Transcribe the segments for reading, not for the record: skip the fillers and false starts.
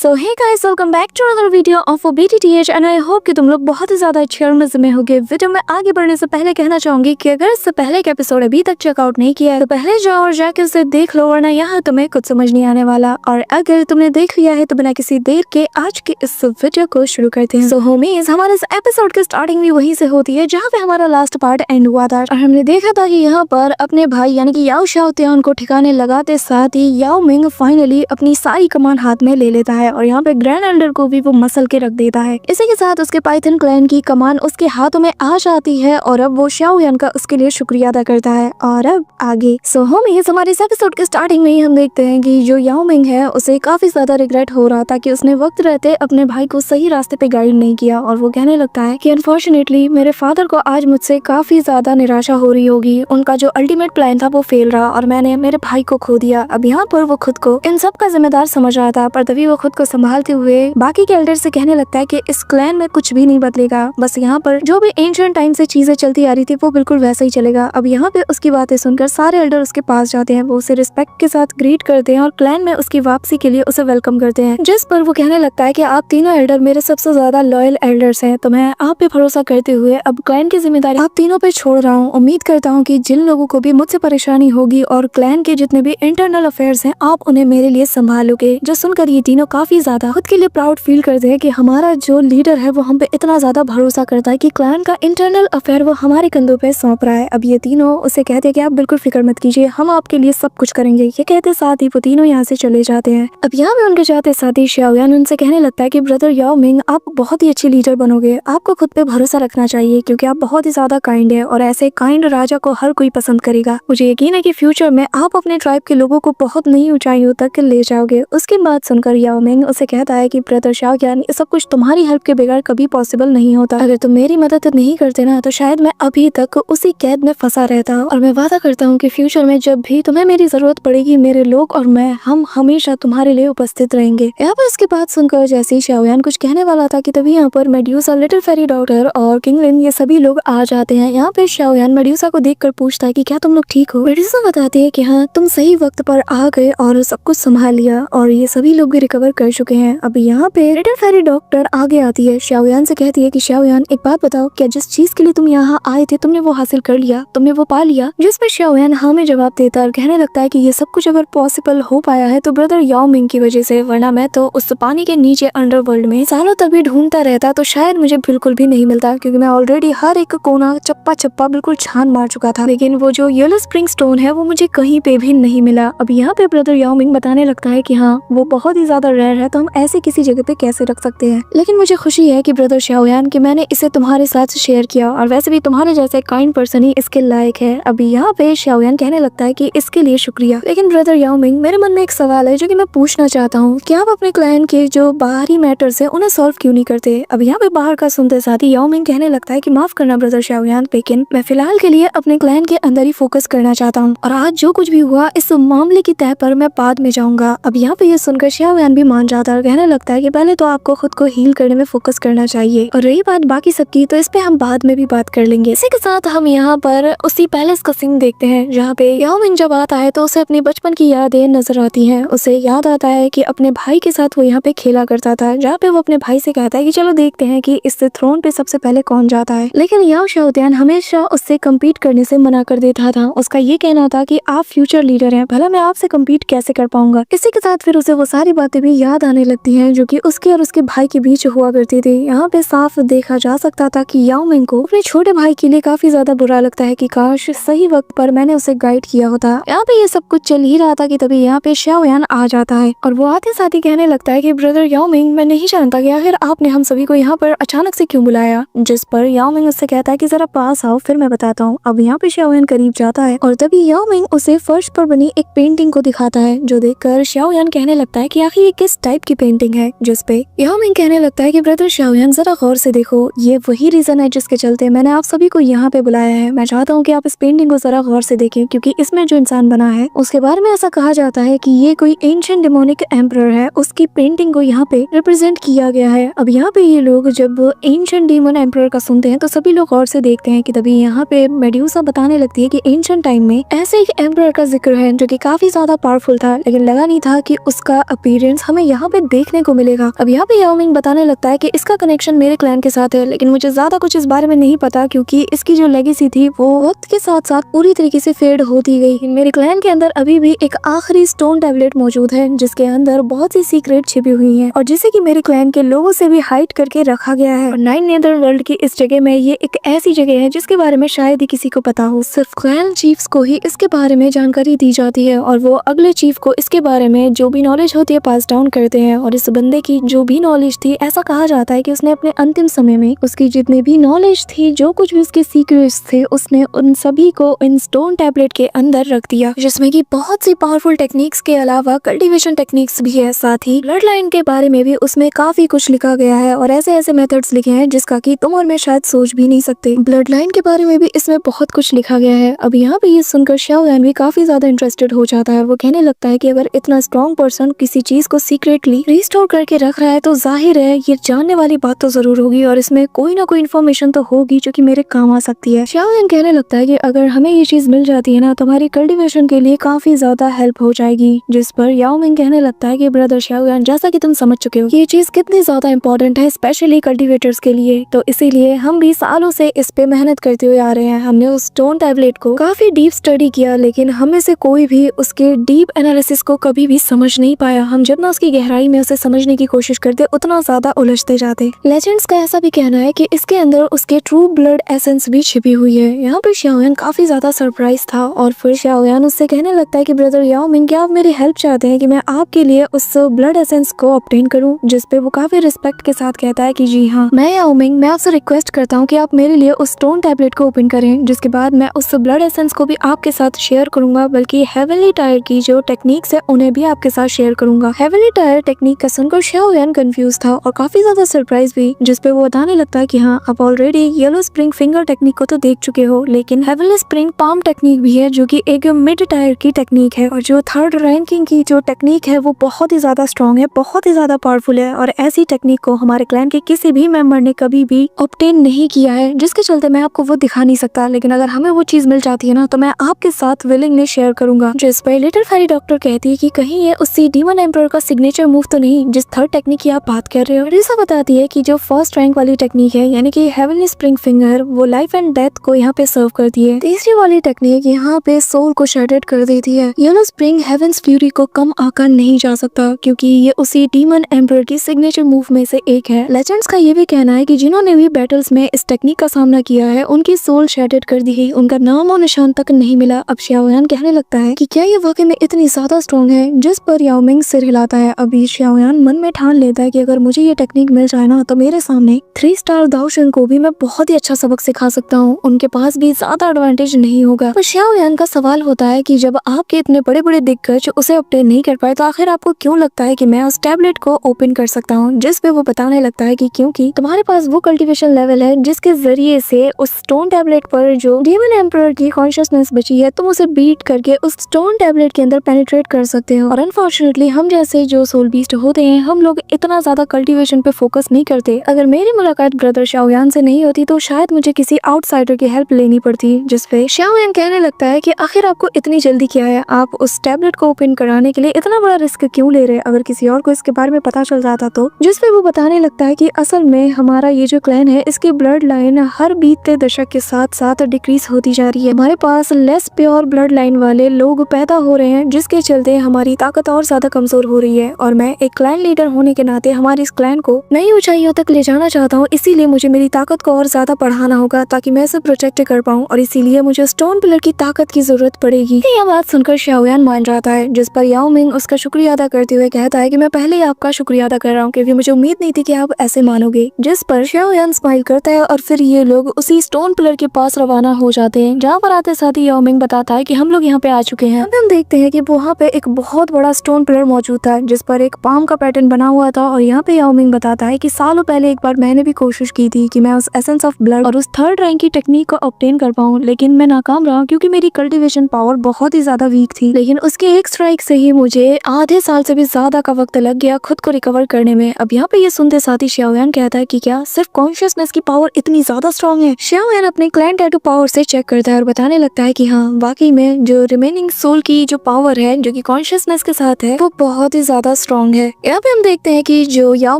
So hey guys, welcome back to another video of BTTH and I hope कि तुम लोग बहुत ही ज्यादा अच्छे और मजे में होगे। वीडियो में आगे बढ़ने से पहले कहना चाहूंगी कि अगर इससे पहले का एपिसोड अभी तक चेकआउट नहीं किया है तो पहले जाओ और जाके उसे देख लो, वरना यहाँ तुम्हें कुछ समझ नहीं आने वाला। और अगर तुमने देख लिया है तो बिना किसी देर के आज के इस वीडियो को शुरू करते हैं। सो होमीज, हमारे इस एपिसोड की स्टार्टिंग भी वहीं से होती है जहाँ पे हमारा लास्ट पार्ट एंड हुआ था और हमने देखा था कि यहाँ पर अपने भाई यानी कि याओ शाओतियान को ठिकाने लगाते साथ ही याओ मिंग फाइनली अपनी सारी कमान हाथ में ले लेता है और यहाँ पे ग्रैंड एल्डर को भी वो मसल के रख देता है। इसी के साथ उसके पाइथन क्लैन की कमान उसके हाथों में आ जाती है और अब वो शाओयान का उसके लिए शुक्रिया अदा करता है। और अब आगे होमीज, हमारे इस एपिसोड के स्टार्टिंग में ही हम देखते हैं कि जो याओ मिंग है उसे काफी ज्यादा रिग्रेट हो रहा था कि उसने वक्त रहते अपने भाई को सही रास्ते पे गाइड नहीं किया और वो कहने लगता है कि अनफॉर्चुनेटली मेरे फादर को आज मुझसे काफी ज्यादा निराशा हो रही होगी। उनका जो अल्टीमेट प्लान था वो फेल रहा और मैंने मेरे भाई को खो दिया। अब यहाँ पर वो खुद को इन सब का जिम्मेदार समझ रहा था, पर तभी वो खुद को संभालते हुए बाकी के एल्डर से कहने लगता है कि इस क्लैन में कुछ भी नहीं बदलेगा, बस यहाँ पर जो भी एंशिएंट टाइम से चीजें चलती आ रही थी वो बिल्कुल वैसा ही चलेगा। अब यहाँ पे उसकी बातें सुनकर सारे एल्डर उसके पास जाते हैं, वो उसे रिस्पेक्ट के साथ ग्रीट करते हैं और क्लैन में उसकी वापसी के लिए उसे वेलकम करते हैं, जिस पर वो कहने लगता है कि आप तीनों एल्डर मेरे सबसे ज्यादा लॉयल एल्डर्स हैं, तो मैं आप पे भरोसा करते हुए अब क्लैन की जिम्मेदारी आप तीनों पे छोड़ रहा हूँ। उम्मीद करता हूँ कि जिन लोगों को भी मुझसे परेशानी होगी और क्लैन के जितने भी इंटरनल अफेयर्स हैं आप उन्हें मेरे लिए संभालोगे। जो सुनकर ये तीनों काफी ज्यादा खुद के लिए प्राउड फील करते हैं कि हमारा जो लीडर है वो हम पे इतना ज्यादा भरोसा करता है कि क्लैन का इंटरनल अफेयर वो हमारे कंधों पे सौंप रहा है। अब ये तीनों उसे कहते हैं कि आप बिल्कुल फिक्र मत कीजिए, हम आपके लिए सब कुछ करेंगे। ये कहते साथ ही वो तीनों यहाँ से चले जाते हैं। अब यहाँ पे उनके जाते साथ ही शाओयान उनसे कहने लगता है कि ब्रदर याओ मिंग, आप बहुत ही अच्छे लीडर बनोगे, आपको खुद पे भरोसा रखना चाहिए क्योंकि आप बहुत ही ज्यादा काइंड है और ऐसे काइंड राजा को हर कोई पसंद करेगा। मुझे यकीन है कि फ्यूचर में आप अपने ट्राइब के लोगों को बहुत नई ऊंचाइयों तक ले जाओगे। उसके बाद सुनकर याओ मिंग उसे कहता है कि ब्रदर शाओयान, ये सब कुछ तुम्हारी हेल्प के बगैर कभी पॉसिबल नहीं होता। अगर तुम मेरी मदद नहीं करते ना तो शायद मैं अभी तक उसी कैद में फंसा रहता और मैं वादा करता हूँ कि फ्यूचर में जब भी तुम्हें मेरी जरूरत पड़ेगी मेरे लोग और मैं हम हमेशा तुम्हारे लिए उपस्थित रहेंगे। यहाँ पर इसके बाद सुनकर जैसे ही शाओयान कुछ कहने वाला था कि तभी यहाँ पर मेड्यूसा, लिटिल फेरी डॉक्टर और किंगलिन ये सभी लोग आ जाते हैं। यहाँ पे शाओयान मेड्यूसा को देखकर पूछता है कि क्या तुम लोग ठीक हो। मेड्यूसा बताती है कि हाँ, तुम सही वक्त पर आ गए और सब कुछ संभाल लिया और ये सभी लोग भी रिकवर कर चुके हैं। अब यहाँ पे लिटिल फेरी डॉक्टर आगे आती है, शाओयान से कहती है कि शाओयान एक बात बताओ, क्या जिस चीज के लिए तुम यहाँ आए थे तुमने वो हासिल कर लिया, तुमने वो पा लिया? जिस पर शाओयान हाँ में जवाब देता और कहने लगता है कि ये सब कुछ अगर पॉसिबल हो पाया है तो ब्रदर याओ मिंग की वजह से, वरना मैं तो उस पानी के नीचे अंडरवर्ल्ड में सालों तक भी ढूंढता रहता तो शायद मुझे बिल्कुल भी नहीं मिलता, क्योंकि मैं ऑलरेडी हर एक कोना चप्पा चप्पा बिल्कुल छान मार चुका था, लेकिन वो जो येलो स्प्रिंग स्टोन है वो मुझे कहीं पे भी नहीं मिला। अब यहाँ पे ब्रदर याओ मिंग बताने लगता है कि हाँ, वो बहुत ही ज्यादा रेयर है तो हम ऐसे किसी जगह पे कैसे रख सकते हैं, लेकिन मुझे खुशी है कि ब्रदर शाओयान कि मैंने इसे तुम्हारे साथ शेयर किया और वैसे भी तुम्हारे जैसे काइंड पर्सन ही इसके लायक है। अभी यहाँ पे शाओयान कहने लगता है कि इसके लिए शुक्रिया, लेकिन ब्रदर याओ मिंग मेरे मन में एक सवाल है जो कि मैं पूछना चाहता हूँ, क्या आप अपने क्लैन के जो बाहरी मैटर्स है उन्हें सॉल्व क्यों नहीं करते? अब यहाँ पे बाहर का सुनते साथ ही याओ मिंग कहने लगता है कि माफ करना ब्रदर शाओयान, लेकिन मैं फिलहाल के लिए अपने क्लैन के अंदर ही फोकस करना चाहता हूँ और आज जो कुछ भी हुआ इस मामले की तह पर मैं बाद में जाऊंगा। अब यहाँ पे ये सुनकर शाओयान भी मान जाता है और कहने लगता है कि पहले तो आपको खुद को हील करने में फोकस करना चाहिए और रही बात बाकी सबकी तो इस पे हम बाद में भी बात कर लेंगे। इसी के साथ हम यहाँ पर उसी पैलेस का सीन देखते हैं जहाँ पे याओ मिंग जब आता है तो उसे अपनी बचपन की यादें नजर आती हैं। उसे याद आता है कि अपने भाई के साथ वो यहाँ पे खेला करता था, जहाँ पे वो अपने भाई से कहता है कि चलो देखते हैं कि इस थ्रोन पे सबसे पहले कौन जाता है, लेकिन याओ शाओतियान हमेशा उससे कम्पीट करने से मना कर देता था। उसका ये कहना था कि आप फ्यूचर लीडर हैं, भला मैं आपसे कम्पीट कैसे कर पाऊंगा। इसी के साथ फिर उसे वो सारी बातें भी याद आने लगती हैं जो कि उसके और उसके भाई के बीच हुआ करती थी। यहाँ पे साफ देखा जा सकता था कि याओ मिंग को अपने छोटे भाई के लिए काफी ज्यादा बुरा लगता है कि काश सही वक्त पर मैंने उसे गाइड किया होता। यहाँ पे ये सब कुछ चल ही रहा था कि तभी यहाँ पे शाओयान आ जाता है और वो आते साथ ही कहने लगता है कि ब्रदर याओ मिंग, मैं नहीं जानता कि आखिर आपने हम सभी को यहाँ पर अचानक से क्यों बुलाया। जिस पर याओ मिंग उससे कहता है कि जरा पास आओ फिर मैं बताता हूँ। अब यहाँ पे शाओयान करीब जाता है और तभी याओ मिंग उसे फर्श पर बनी एक पेंटिंग को दिखाता है, जो देखकर शाओयान कहने लगता है कि आखिर ये किस टाइप की पेंटिंग है। जिस पे याओ मिंग कहने लगता है कि ब्रदर शाओयान जरा गौर से देखो, ये वही रीजन है जिसके चलते मैंने आप सभी को यहाँ पे बुलाया है। मैं चाहता हूँ कि आप इस पेंटिंग को जरा गौर से देखें, क्योंकि इसमें जो इंसान बना है उसके बारे में ऐसा कहा जाता है कि ये कोई एंशिएंट डेमोनिक एम्परर है, उसकी पेंटिंग को यहाँ पे रिप्रेजेंट किया गया है। अब यहाँ पे ये लोग जब एंशिएंट डेमन एम्परर का सुनते हैं तो सभी लोग गौर से देखते हैं कि तभी यहाँ पे मेड्यूसा बताने लगती है कि एंशिएंट टाइम में ऐसे एक एम्परर का जिक्र है जो कि काफी ज्यादा पावरफुल था, लेकिन लगा नहीं था कि उसका अपीयरेंस हमें यहाँ पे देखने को मिलेगा। अब यहाँ पे याओ मिंग बताने लगता है कि इसका कनेक्शन मेरे क्लैन के साथ है, लेकिन मुझे ज्यादा कुछ इस बारे में नहीं पता क्योंकि इसकी जो लेगेसी थी वो वक्त के साथ साथ पूरी तरीके से फेड होती गई। मेरे क्लैन के अंदर अभी भी एक आखिरी स्टोन टैबलेट मौजूद है जिसके अंदर बहुत सी सीक्रेट छिपी हुई है और जिसे कि मेरे क्लैन के लोगों से भी हाइड करके रखा गया है। और नाइन नेदर वर्ल्ड की इस जगह में ये एक ऐसी जगह है जिसके बारे में शायद ही किसी को पता हो, सिर्फ क्लैन चीफ्स को ही इसके बारे में जानकारी दी जाती है और वो अगले चीफ को इसके बारे में जो भी नॉलेज होती है पास डाउन करते हैं। और इस बंदे की जो भी नॉलेज थी, ऐसा कहा जाता है कि उसने अपने अंतिम समय में उसकी जितनी भी नॉलेज थी, जो कुछ भी उसके सीक्रेट्स थे, उसने उन सभी को इन स्टोन टैबलेट के अंदर रख दिया, जिसमें कि बहुत सी पावरफुल टेक्निक्स के अलावा कल्टीवेशन टेक्निक्स भी है। साथ ही ब्लड लाइन के बारे में भी उसमें काफी कुछ लिखा गया है और ऐसे ऐसे मेथड्स लिखे हैं जिसका कि तुम और मैं शायद सोच भी नहीं सकते। ब्लड लाइन के बारे में भी इसमें बहुत कुछ लिखा गया है। अब यहाँ पे ये सुनकर शाओ यान भी काफी ज्यादा इंटरेस्टेड हो जाता है। वो कहने लगता है कि अगर इतना स्ट्रॉन्ग पर्सन किसी चीज को सीक्रेटली रिस्टोर करके रख रहा है तो जाहिर है ये जानने वाली बात तो जरूर होगी और इसमें कोई ना कोई इन्फॉर्मेशन तो होगी जो कि मेरे काम आ सकती है। शाओ यान कहने लगता है कि अगर हमें ये चीज मिल जाती है ना तो हमारी कल्टीवेशन के लिए काफी ज्यादा हेल्प हो जाएगी। जिस पर याओ मिंग कहने लगता है कि ब्रदर शाओ यान, जैसा कि तुम समझ चुके हो ये चीज कितनी ज्यादा इंपॉर्टेंट है स्पेशली कल्टीवेटर्स के लिए, तो इसीलिए हम भी सालों से इस पे मेहनत करते हुए आ रहे हैं। हमने उस स्टोन टैबलेट को काफी डीप स्टडी किया लेकिन हमें से कोई भी उसके डीप एनालिसिस को कभी भी समझ नहीं पाया। हम जितना उसकी गहराई में उसे समझने की कोशिश करते उतना ज्यादा उलझते जाते। लेजेंड्स का ऐसा भी कहना है कि इसके अंदर उसके ट्रू ब्लड एसेंस भी छिपी हुई है। यहाँ पर शाओ यान काफी ज्यादा सरप्राइज था और फिर शाओ यान उससे कहने लगता है कि ब्रदर याओ मिंग, क्या आप मेरी हेल्प चाहते हैं कि मैं आपके लिए उस ब्लड एसेंस को ऑब्टेन करूं? जिस पे वो काफी रिस्पेक्ट के साथ कहता है कि जी हाँ, मैं याओ मिंग, मैं आपसे रिक्वेस्ट करता हूँ कि आप मेरे लिए उस स्टोन टैबलेट को ओपन करें, जिसके बाद मैं उस ब्लड एसेंस को भी आपके साथ शेयर करूंगा, बल्कि हेवनली टायर की जो टेक्निक्स है उन्हें भी आपके साथ शेयर करूंगा। हेवनली टायर टेक्निक का सुनकर शाओ यान कंफ्यूज था और काफी ज्यादा सरप्राइज भी, जिस पे वो बताने लगता है कि हाँ, आप already yellow spring finger technique को तो देख चुके हो, लेकिन हेवनली स्प्रिंग पाम टेक्निक भी है जो कि एक मिड टायर की टेक्निक है और जो थर्ड रैंकिंग की जो टेक्निक है वो बहुत ही ज्यादा स्ट्रॉन्ग है, बहुत ही ज्यादा पावरफुल है और ऐसी टेक्निक को हमारे क्लैन के किसी भी मेंबर ने कभी भी ऑब्टेन नहीं किया है, जिसके चलते मैं आपको वो दिखा नहीं सकता। लेकिन अगर हमें वो चीज मिल जाती है ना तो मैं आपके साथ विलिंगली शेयर करूंगा। जिस पर लिटिल फेरी डॉक्टर कहती है कि कहीं ये उसी डीमन एम्परर का सिग्नेचर मूव तो नहीं जिस थर्ड टेक्निक की आप बात कर रहे हो। रिसा बताती है कि जो फर्स्ट रैंक वाली टेक्निक है यानी कि हेवनली स्प्रिंग फिंगर, वो लाइफ एंड डेथ को यहाँ पे सर्व करती है। तीसरी वाली टेक्निक यहाँ पे सोल को शेडेड कर देती है। येलो स्प्रिंग हेवंस फ्यूरी को कम आकर नहीं जा सकता क्योंकि ये उसी डीमन एम्परर की सिग्नेचर मूव में से एक है। लेजेंड्स का ये भी कहना है कि जिन्होंने भी बैटल्स में इस टेक्निक का सामना किया है उनकी सोल शेडेड कर दी गई, उनका नाम और निशान तक नहीं मिला। अब शाओ यान कहने लगता है कि क्या ये वाकई में इतनी ज्यादा स्ट्रॉन्ग है, जिस पर याओ मिंग सिर हिलाता है। अभी शाओ यान मन में ठान लेता है कि अगर मुझे ये टेक्निक मिल जाए ना तो मेरे सामने 3 स्टार दाओशन को भी मैं बहुत ही अच्छा सबक सिखा सकता हूँ, उनके पास भी ज्यादा एडवांटेज नहीं होगा। पर शाओ यान का सवाल होता है कि जब आपके इतने बड़े बड़े दिग्गज उसे ऑब्टेन नहीं कर पाए तो आखिर आपको क्यों लगता है कि मैं उस टैबलेट को ओपन कर सकता हूँ? जिस पे वो बताने लगता है कि क्योंकि तुम्हारे पास वो कल्टीवेशन लेवल है जिसके जरिए से उस स्टोन टैबलेट पर जो डीमन एम्परर की कॉन्शियसनेस बची है तुम उसे बीट करके उस स्टोन टैबलेट के अंदर पेनिट्रेट कर सकते हो। और अनफॉर्चुनेटली हम जैसे जो सोल बीस्ट होते हैं हम लोग इतना ज्यादा कल्टीवेशन पे फोकस नहीं करते। अगर मेरी मुलाकात ब्रदर शाओ यान से नहीं होती तो शायद मुझे किसी आउटसाइडर की हेल्प लेनी पड़ती। जिस पे शाओ यान कहने लगता है कि आखिर आपको इतनी जल्दी क्या है, आप उस टैबलेट को ओपन कराने के लिए इतना बड़ा रिस्क क्यों ले रहे हैं? अगर किसी और को इसके बारे में पता चल जाता तो। जिस पे वो बताने लगता है कि असल में हमारा ये जो क्लैन है इसकी ब्लड लाइन हर बीतते दशक के साथ साथ डिक्रीज होती जा रही है। हमारे पास लेस प्योर ब्लड लाइन वाले लोग पैदा हो रहे हैं जिसके चलते हमारी ताकत और ज्यादा कमजोर हो रही है और मैं एक क्लैन लीडर होने के नाते हमारे इस क्लैन को नई ऊंचाइयों तक ले जाना चाहता हूँ। इसीलिए मुझे मेरी ताकत को और ज्यादा बढ़ाना होगा ताकि मैं इसे प्रोटेक्ट कर पाऊँ और इसीलिए मुझे स्टोन पिलर की ताकत की जरूरत पड़ेगी। यह बात सुनकर शाओ यान मान जाता है, जिस पर याओ मिंग उसका शुक्रिया अदा करते हुए कहता है कि मैं पहले ही आपका शुक्रिया अदा कर रहा हूँ क्योंकि मुझे उम्मीद नहीं थी कि आप ऐसे मानोगे। जिस पर शाओ यान स्माइल करता है और फिर ये लोग उसी स्टोन पिलर के पास रवाना हो जाते हैं, जहाँ पर आते साथ ही याओ मिंग बताता है कि हम लोग यहाँ पे आ चुके हैं। हम देखते हैं कि वहाँ पे एक बहुत बड़ा स्टोन पिलर मौजूद था जिस पर एक पाम का पैटर्न बना हुआ था और यहाँ पे याओ मिंग बताता है कि सालों पहले एक बार मैंने भी कोशिश की थी कि मैं उस एसेंस ऑफ ब्लड और उस थर्ड रैंक की टेक्निक को ऑब्टेन कर पाऊँ, लेकिन मैं नाकाम रहा क्योंकि मेरी कल्टीवेशन पावर बहुत ही ज्यादा वीक थी। लेकिन उसके एक स्ट्राइक से ही मुझे आधे साल से भी ज्यादा का वक्त लग गया खुद को रिकवर करने में। अब यहाँ पे ये सुनते साथ ही शाओ यान कहता है कि क्या सिर्फ कॉन्शियसनेस की पावर इतनी ज्यादा स्ट्रॉन्ग है? शाओ यान अपने क्लैन टैटू पावर से चेक करता है और बताने लगता है कि हाँ, वाकई में जो रिमेनिंग सोल की जो पावर है जो कि कॉन्शियसनेस के साथ है वो बहुत ही ज्यादा स्ट्रॉन्ग है। यहाँ पे हम देखते हैं कि जो याओ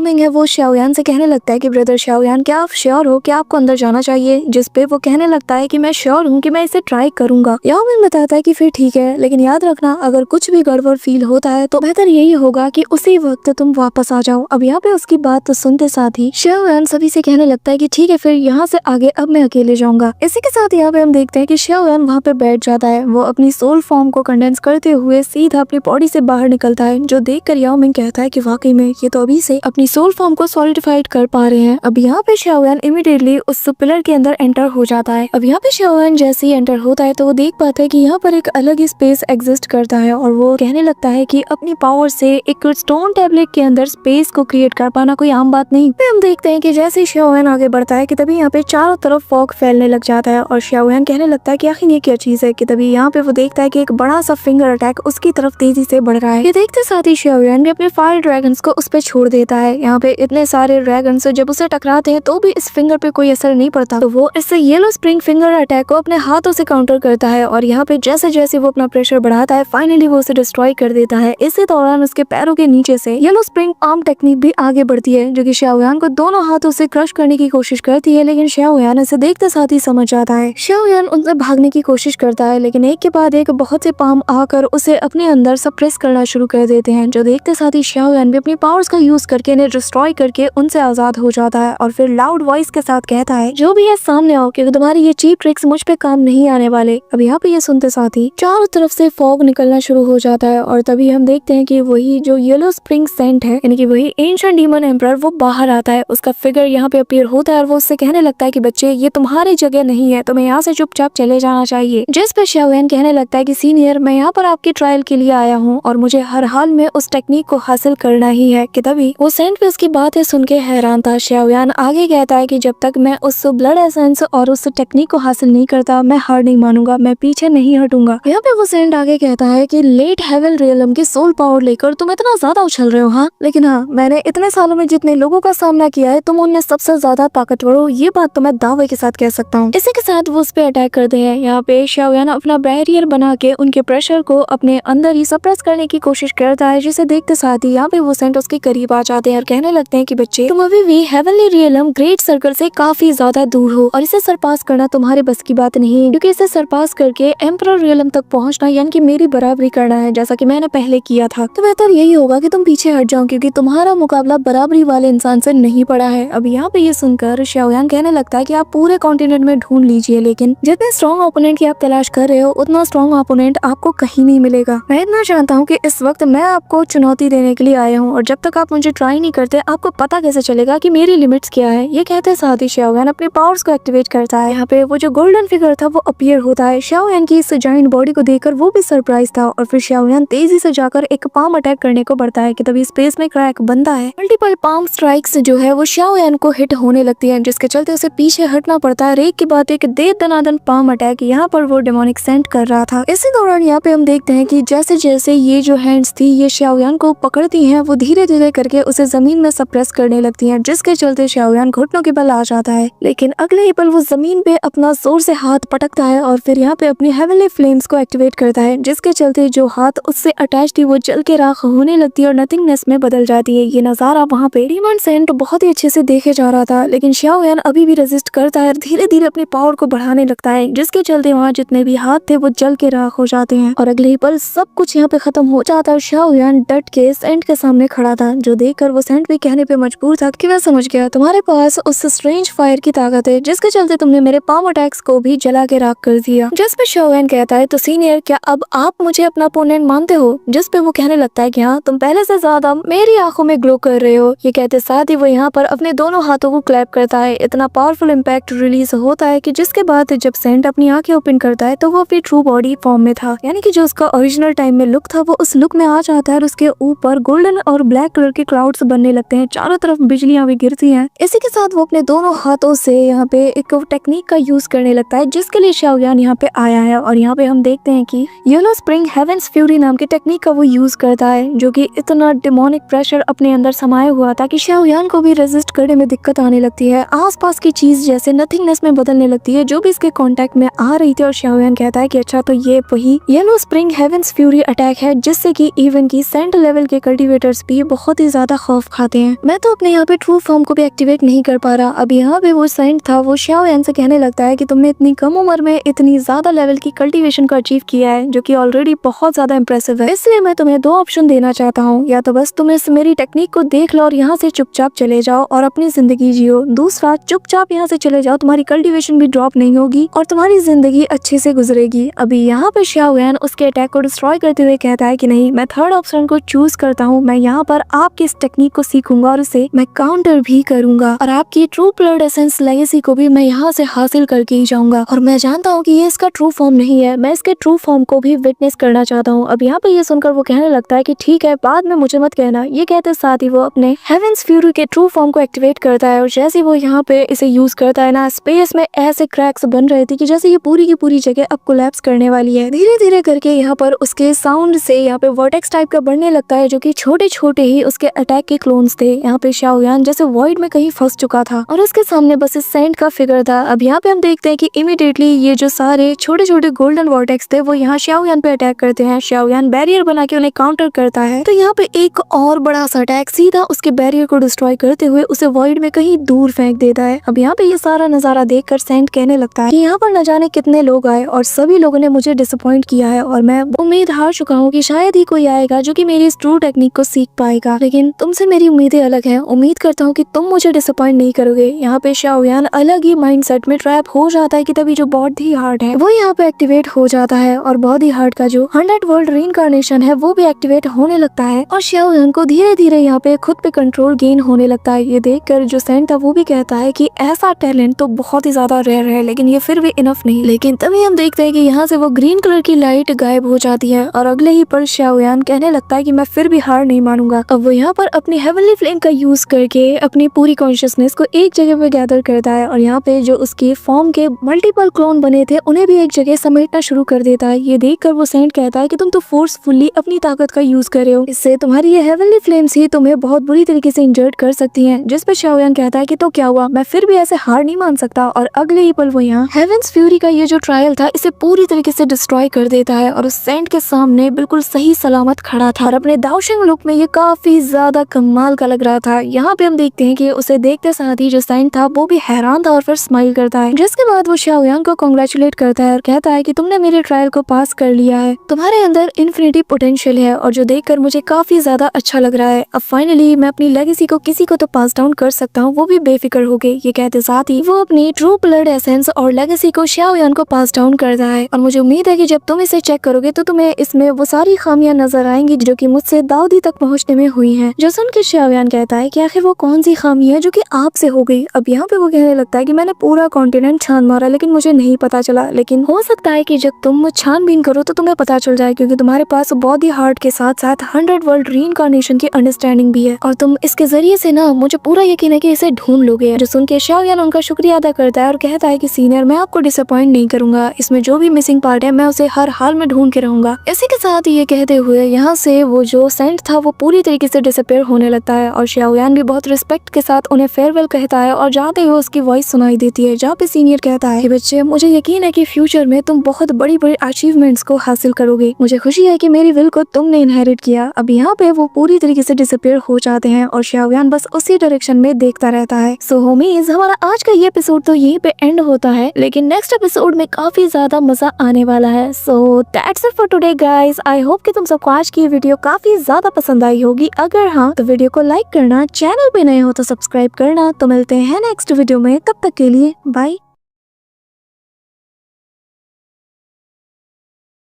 मिंग है वो शाओयान से कहने लगता है कि ब्रदर शाओयान, क्या आप श्योर हो कि आपको अंदर जाना चाहिए? जिस पे वो कहने लगता है कि मैं श्योर हूँ कि मैं इसे ट्राई करूंगा। याओ मिंग बताता है कि फिर ठीक है, लेकिन याद रखना अगर कुछ भी गड़बड़ फील होता है तो बेहतर यही होगा कि उसी वक्त तुम वापस आ जाओ। अब यहाँ पे उसकी बात तो सुनते साथ ही शाओयान सभी से कहने लगता है कि ठीक है, फिर यहाँ से आगे अब मैं अकेले जाऊंगा। इसी के साथ यहाँ पे हम देखते हैं कि शाओयान वहाँ पे बैठ जाता है। वो अपनी सोल फॉर्म को कंडेंस करते हुए सीधा अपनी बॉडी से बाहर निकलता है, जो देखकर याओ मिंग कहता है कि वाकई में ये तो अभी से अपनी सोल फॉर्म को सॉलिडिफाइड कर पा रहे हैं। अब यहाँ पे शाओयान इमीडिएटली उस पिलर के अंदर एंटर हो जाता है। अब यहाँ पे शाओयान जैसे ही एंटर होता है तो वो देख पाता है कि यहाँ पर एक अलग ही स्पेस एग्जिस्ट करता है और वो कहने लगता है कि अपनी पावर से एक स्टोन टैबलेट के अंदर स्पेस को क्रिएट कर पाना कोई आम बात नहीं। फिर हम देखते हैं कि जैसे ही शाओयान आगे बढ़ता है कि तभी यहाँ पे चारों तरफ फॉग फैलने लग जाता है और शाओयान कहने लगता है कि आखिर ये क्या चीज है। कि तभी यहाँ पे वो देखता है कि एक बड़ा सा फिंगर अटैक उसकी तरफ तेजी से बढ़ रहा है। ये देखते साथ ही शाओयान भी अपने फायर ड्रैगन्स को उस पे छोड़ देता है। यहाँ पे इतने सारे ड्रैगन्स जब उसे टकराते हैं तो भी इस फिंगर पे कोई असर नहीं पड़ता, तो वो इस येलो स्प्रिंग फिंगर अटैक को अपने हाथों से काउंटर करता है और यहाँ पे जैसे जैसे वो अपना प्रेशर बढ़ाता है फाइनली वो उसे डिस्ट्रॉय कर देता है। इसी दौरान उसके पैरों के नीचे से येलो स्प्रिंग आर्म टेक्निक भी आगे बढ़ती है, जो कि शाओयान को दोनों हाथों से क्रश करने की कोशिश करती है, लेकिन शाओयान इसे देखते साथ ही समझ जाता है। शाओयान उनसे भागने की कोशिश करता है, लेकिन एक के बाद एक बहुत से पाम आकर उसे अपने अंदर सप्रेस करना शुरू कर देते हैं, जो देखते साथ ही शाओयान भी अपनी पावर्स का यूज करके इन्हें डिस्ट्रॉय करके उनसे आजाद हो जाता है और फिर लाउड वॉइस के साथ कहता है, जो भी है सामने आओ क्योंकि तुम्हारी ये चीप ट्रिक्स मुझ पे काम नहीं आने वाले। अब यहाँ पे ये सुनते साथ ही चारों तरफ से फॉग निकलना शुरू हो जाता है और तभी हम देखते हैं कि वही जो येलो स्प्रिंग सेंट है, यानी कि वही एंशिएंट डीमन एम्परर, वो बाहर आता है। उसका फिगर यहाँ पे अपीयर होता है और वो उससे कहने लगता है कि बच्चे ये तुम्हारी जगह नहीं है, तुम्हें यहाँ से चुपचाप चले जाना चाहिए। जिस पे शाओयान कहने लगता है कि सीनियर, मैं यहाँ पर आपकी ट्रायल के लिए आया हूँ और मुझे हर हाल में उस टेक्निक को हासिल करना ही है। कि तभी वो सेंट पे उसकी बातें सुन के हैरान था। शाओयान आगे कहता है कि जब तक मैं उस ब्लड एसेंस और उस टेक्निक को हासिल नहीं करता मैं हार नहीं मानूंगा, मैं पीछे नहीं हटूंगा। यहाँ पे वो सेंट आगे कहता है कि लेट हेवन रियलम की सोल पावर लेकर तुम इतना ज्यादा उछल रहे हो। हाँ, लेकिन हाँ, मैंने इतने सालों में जितने लोगों का सामना किया है तुम उनमें सबसे ज्यादा ताकतवर हो, ये बात तो मैं दावे के साथ कह सकता हूँ। इसी के साथ वो उस पे अटैक करते हैं। यहाँ पे शाओयान अपना बैरियर बना के उनके प्रेशर को अपने अंदर ही सप्रेस करने की कोशिश करता है, जिसे देखते साथ ही यहाँ पे वो सेंट उसके करीब आ जाते हैं और कहने लगते हैं कि बच्चे, तुम अभी भी हेवनली रियलम ग्रेट सर्कल से काफी ज्यादा दूर हो और इसे सरपास करना तुम्हारे बस की बात नहीं है, क्योंकि इसे सरपास करके एम्परर रियलम तक पहुंचना यानी कि मेरी बराबरी करना है, जैसा कि मैंने पहले किया था। तो बेहतर यही होगा कि तुम पीछे हट जाओ, क्योंकि तुम्हारा मुकाबला बराबरी वाले इंसान से नहीं पड़ा है। अब यहाँ पे ये सुनकर शाओयान कहने लगता है कि आप पूरे कॉन्टिनेंट में ढूंढ लीजिए, लेकिन जितने स्ट्रॉन्ग ओपोनेंट की आप तलाश कर रहे हो उतना स्ट्रॉन्ग ओपोनेंट आपको कहीं नहीं मिलेगा। मैं इतना जानता हूँ कि इस वक्त मैं आपको चुनौती देने के लिए आया हूँ और जब तक आप मुझे ट्राई नहीं करते आपको पता कैसे चलेगा कि मेरी लिमिट्स क्या है। ये कहते साथ ही शाओयान अपने पावर्स को एक्टिवेट करता है। यहाँ पे वो जो गोल्डन फिगर था वो अपीयर होता है। शाओयान की इस जायंट बॉडी को देखकर वो भी सरप्राइज था और फिर शाओयान तेजी से जाकर एक पाम अटैक करने को बढ़ता है कि तभी स्पेस में क्रैक बनता है। मल्टीपल पाम स्ट्राइक्स जो है वो शाओयान को हिट होने लगती है, जिसके चलते उसे पीछे हटना पड़ता है। एक के बाद एक दे दनादन पाम अटैक यहाँ पर वो डेमोनिक सेंट कर रहा था। इसी दौरान यहाँ पे हम देखते हैं कि जैसे जैसे ये जो हैंड्स थी ये शाओयान को पकड़ती हैं, वो धीरे धीरे करके उसे जमीन में सप्रेस करने लगती हैं, जिसके चलते शाओयान घुटनों के बल आ जाता है। लेकिन अगले ही पल वो जमीन पे अपना जोर से हाथ पटकता है और फिर यहाँ पे अपनी हेवनली फ्लेम्स को एक्टिवेट करता है, जिसके चलते जो हाथ उससे अटैच थी वो जल के राख होने लगती है और नथिंगनेस में बदल जाती है। ये नजारा वहाँ पे डीमन सेंट बहुत ही अच्छे से देखे जा रहा था, लेकिन शाओयान अभी भी रेजिस्ट करता है और धीरे धीरे अपनी पावर को बढ़ाने लगता है, जिसके चलते वहाँ जितने भी हाथ थे वो जल के राख हो जाते हैं और अगले ही पल सब कुछ यहाँ पे खत्म हो जाता है। शाओयान डट के सेंट के सामने खड़ा था, जो देखकर वो सेंट भी कहने पे मजबूर था कि मैं समझ गया, तुम्हारे पास उस स्ट्रेंज फायर की ताकत है जिसके चलते तुमने मेरे पाम अटैक्स को भी जला के राख कर दिया। जिस पे शाओयान कहता है, तो सीनियर क्या अब आप मुझे अपना अपोनेंट मानते हो? जिस पे वो कहने लगता है कि हाँ, तुम पहले से ज्यादा मेरी आंखों में ग्लो कर रहे हो। ये कहते साथ ही वो यहाँ पर अपने दोनों हाथों को क्लैप करता है। इतना पावरफुल इम्पैक्ट रिलीज होता है कि जिसके बाद जब सेंट अपनी आंखें ओपन करता है तो वो अपनी ट्रू बॉडी फॉर्म में था, यानी कि जो उसका ओरिजिनल टाइम में लुक था वो उस लुक में आ जाता है और उसके ऊपर गोल्डन और ब्लैक कलर के क्लाउड्स बनने लगते हैं, चारों तरफ बिजलियां भी गिरती हैं। इसी के साथ वो अपने दोनों हाथों से यहाँ पे एक टेक्निक का यूज करने लगता है, जिसके लिए शाओयान यहाँ पे आया है। और यहाँ पे हम देखते हैं कि येलो स्प्रिंग हेवेंस फ्यूरी नाम की टेक्निक का वो यूज करता है, जो कि इतना डिमोनिक प्रेशर अपने अंदर समाया हुआ था कि शाओयान को भी रेजिस्ट करने में दिक्कत आने लगती है। आसपास की चीज जैसे नथिंगनेस में बदलने लगती है जो भी इसके कांटेक्ट में आ रही थी, और शाओयान कहता है कि अच्छा, तो ये वही yellow spring heaven's fury attack है जिससे कि इवन की सेंट लेवल के कल्टीवेटर्स भी बहुत ही ज्यादा खौफ खाते हैं। मैं तो अपने यहाँ पे ट्रू फॉर्म को भी एक्टिवेट नहीं कर पा रहा। अब यहाँ पे वो सेंट था वो शाओ यान से कहने लगता है कि तुमने इतनी कम उम्र में इतनी ज्यादा लेवल की कल्टीवेशन को अचीव किया है, जो कि ऑलरेडी बहुत ज्यादा इंप्रेसिव है। इसलिए मैं तुम्हें 2 ऑप्शन देना चाहता हूँ, या तो बस तुम इस मेरी टेक्निक को देख लो और यहाँ से चुपचाप चले जाओ और अपनी जिंदगी जियो। दूसरा, चुपचाप यहाँ से चले जाओ, तुम्हारी कल्टीवेशन भी ड्रॉप नहीं होगी और तुम्हारी जिंदगी अच्छे से गुजरेगी। अभी यहाँ पे शाओ यान उसके अटैक को डिस्ट्रॉय करते हुए कहता है कि नहीं, मैं थर्ड ऑप्शन को चूज करता हूँ। मैं यहाँ पर आपकी इस टेक्निक को सीखूंगा और उसे मैं काउंटर भी करूंगा और आपकी ट्रू ब्लड एसेंस लेगेसी को भी मैं यहाँ से हासिल करके ही जाऊंगा। और मैं जानता हूँ कि ये इसका ट्रू फॉर्म नहीं है, मैं इसके ट्रू फॉर्म को भी विटनेस करना चाहता हूँ। अब यहाँ पे ये सुनकर वो कहने लगता है कि ठीक है, बाद में मुझे मत कहना। ये कहते साथ ही वो अपने हेवेंस फ्यूरी के ट्रू फॉर्म को एक्टिवेट करता है और जैसे वो यहाँ पे इसे यूज करता है ना, स्पेस में ऐसे क्रैक्स बन रहे थे कि जैसे ये पूरी की पूरी जगह अब कोलैप्स करने वाली है। धीरे धीरे करके यहाँ पर उसके साउंड से यहाँ पे वर्टेक्स टाइप का बढ़ने लगता है, जो कि छोटे छोटे ही उसके अटैक के क्लोन्स थे। यहाँ पे शाओ यान जैसे वॉइड में कहीं फंस चुका था और उसके सामने बस इस सेंट का फिगर था। अब यहाँ पे हम देखते हैं कि इमीडिएटली ये जो सारे छोटे छोटे गोल्डन वर्टेक्स थे वो यहाँ शाओ यान पे अटैक करते हैं। शाओ यान बैरियर बना के उन्हें काउंटर करता है, तो यहाँ पे एक और बड़ा सा अटैक सीधा उसके बैरियर को डिस्ट्रॉय करते हुए उसे वॉइड में कहीं दूर फेंक देता है। अब यहाँ पे ये सारा नजारा देखकर सेंट कहने लगता है कि यहाँ पर न जाने कितने लोग आए और सभी लोगों ने मुझे डिसअपॉइंट किया है और मैं उम्मीद हार चुका हूँ कि शायद ही कोई आएगा जो कि मेरी इस ट्रू टेक्निक को सीख पाएगा, लेकिन तुमसे मेरी उम्मीदें अलग हैं। उम्मीद करता हूँ कि तुम मुझे डिसअपॉइंट नहीं करोगे। यहाँ पे शाओ यान अलग ही माइंडसेट में ट्रैप हो जाता है कि तभी जो बॉडी हार्ट है वो यहाँ पे एक्टिवेट हो जाता है और बॉडी हार्ट का जो 100 वर्ल्ड रीइंकार्नेशन है वो भी एक्टिवेट होने लगता है और शाओ यान को धीरे धीरे यहाँ पे खुद पे कंट्रोल गेन होने लगता है। ये देखकर जो सेंट था वो भी कहता है कि ऐसा टैलेंट तो बहुत ही ज्यादा रेयर है, लेकिन ये फिर भी इनफ नहीं। लेकिन तभी हम देखते हैं कि यहाँ से वो ग्रीन कलर की लाइट गायब हो जाती है और अगले ही पल शाओ यान कहने लगता है कि मैं फिर भी हार नहीं मानूंगा। अब वो यहाँ पर अपनी हेवनली फ्लेम का यूज करके अपनी पूरी कॉन्शियसनेस को एक जगह पे गैदर करता है और यहाँ पे जो उसकी फॉर्म के मल्टीपल क्लोन बने थे उन्हें भी एक जगह समेटना शुरू कर देता है। ये देखकर वो सेंट कहता है कि तुम तो फोर्सफुली अपनी ताकत का यूज कर रहे हो, इससे तुम्हारी ये हेवनली फ्लेम्स ही तुम्हें बहुत बुरी तरीके से इंजर्ड कर सकती हैं। जिस पर शाओ यान कहता है कि तो क्या हुआ, मैं फिर भी ऐसे हार नहीं मान सकता। और अगले ही पल वो यहाँ हेवेंस फ्यूरी का ये जो ट्रायल था इसे पूरी तरीके से डिस्ट्रॉय कर देता है और उस सेंट के सामने बिल्कुल सही सलामत खड़ा था और अपने दाओशिंग लुक में ये काफी ज्यादा कमाल का लग रहा था। यहाँ पे हम देखते हैं कि उसे देखते साथ ही जो सेंट था वो भी हैरान था और फिर स्माइल करता है, जिसके बाद वो शाओ यान को कांग्रेचुलेट करता है और कहता है कि तुमने मेरे ट्रायल को पास कर लिया है, तुम्हारे अंदर इन्फिनिटी पोटेंशियल है और जो देखकर मुझे काफी ज्यादा अच्छा लग रहा है। अब फाइनली मैं अपनी लेगेसी को किसी को तो पास डाउन कर सकता हूँ, वो भी बेफिक्र हो गई। ये कहते साथ ही वो अपनी ट्रू ब्लड एसेंस और लेगेसी को शाओ यान को पास डाउन करता है और मुझे उम्मीद है कि जब तुम इसे चेक करोगे तो तुम्हें इसमें वो सारी खामियां नजर आएंगी जो कि मुझसे दाऊदी तक पहुंचने में हुई हैं। जो सुन के शाओ यान कहता है कि आखिर वो कौन सी खामी है जो कि आपसे हो गई। अब यहाँ पे वो कहने लगता है कि मैंने पूरा कॉन्टिनेंट छान मारा लेकिन मुझे नहीं पता चला, लेकिन हो सकता है कि जब तुम छानबीन करो तो तुम्हें पता चल जाए, क्योंकि तुम्हारे पास बॉडी हार्ट के साथ साथ 100 वर्ल्ड रीइंकार्नेशन की अंडरस्टैंडिंग भी है और तुम इसके जरिए से ना मुझे पूरा यकीन है कि इसे ढूंढ लोगे। जो सुन के शाओ यान उनका शुक्रिया अदा करता है और कहता है कि सीनियर, मैं आपको डिसअपॉइंट नहीं करूंगा, इसमें जो भी मिसिंग पार्ट है मैं उसे हर हाल में ढूंढ के रहूंगा। इसी के साथ ये कहते हुए यहाँ से वो जो सेंट था वो पूरी तरीके से डिसअपीयर होने लगता है और शाओ यान भी बहुत रिस्पेक्ट के साथ उन्हें फेयरवेल कहता है और जाते हुए उसकी वॉइस सुनाई देती है जहाँ पे सीनियर कहता है कि बच्चे, मुझे यकीन है कि फ्यूचर में तुम बहुत बड़ी बड़ी अचीवमेंट्स को हासिल करोगे। मुझे खुशी है कि मेरी विल को तुमने इनहेरिट किया। अब यहाँ पे वो पूरी तरीके से डिसअपीयर हो जाते हैं और शाओ यान बस उसी डायरेक्शन में देखता रहता है। सो होमीज, हमारा आज का ये एपिसोड तो यहीं पे एंड होता है, लेकिन नेक्स्ट एपिसोड में काफी ज्यादा मजा आने वाला है। So that's it for today guys. I hope कि तुम सबको आज की वीडियो काफी ज्यादा पसंद आई होगी। अगर हाँ तो वीडियो को लाइक करना, चैनल पे नए हो तो सब्सक्राइब करना। तो मिलते हैं नेक्स्ट वीडियो में, तब तक के लिए बाय।